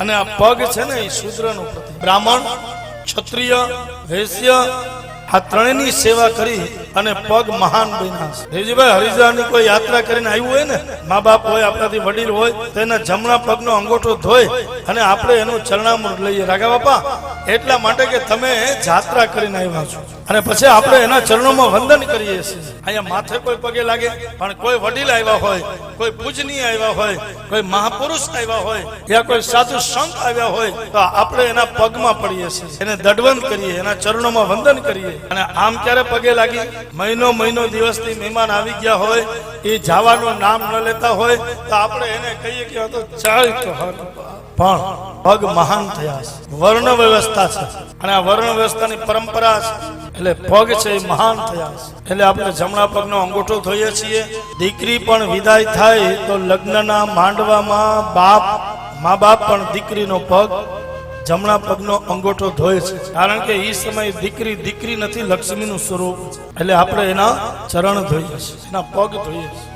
અને આ પગ છે ને એ શૂદ્રનું પ્રતીક. બ્રાહ્મણ, ક્ષત્રિય, વૈશ્ય આ ત્રણેયની સેવા કરી અને પગ મહાન બન્યા છે. દેવજીભાઈ, હરિદ્વારની કોઈ યાત્રા કરીને આવ્યું હોય ને, મા બાપ હોય, આપણાથી વડીલ હોય, તો એના જમણા પગનો અંગૂઠો ધોઈ અને આપણે એનું ચરણામૃત લઈએ. રાગા બાપા, એટલા માટે કે તમે જાત્રા કરીને આવ્યા છો અને પછી આપણે એના ચરણોમાં વંદન કરીએ છીએ. અહીંયા માથે કોઈ પગે લાગે, પણ કોઈ વડીલ આવ્યા હોય, કોઈ પૂજનીય આવ્યા હોય, કોઈ મહાપુરુષ આવ્યા હોય, યા કોઈ સાધુ સંત આવ્યા હોય, તો આપણે એના પગમાં પડીએ છીએ, એને દંડવંત કરીએ, એના ચરણોમાં વંદન કરીએ. અને આમ ક્યારે પગે લાગી? મહિનો દિવસથી મહેમાન આવી ગયા હોય, એ જવાનું નામ ન લેતા હોય, તો આપણે એને કહીએ કે તો ચાલ તો પણ પગ મહાન થયા છે. વર્ણ વ્યવસ્થા છે અને આ વર્ણ વ્યવસ્થાની પરંપરા છે, એટલે પગ છે એ મહાન થયા છે. એટલે આપણે જમણા પગનો અંગૂઠો ધોઈએ છીએ. દીકરી પણ વિદાય થાય તો લગ્નના માંડવામાં મા બાપ પણ દીકરીનો પગ, જમણા પગનો અંગૂઠો ધોય છે. કારણ કે એ સમયે દીકરી નથી, લક્ષ્મીનું સ્વરૂપ. એટલે આપણે એના ચરણ ધોઈએ છીએ, એના પગ ધોઈએ છીએ.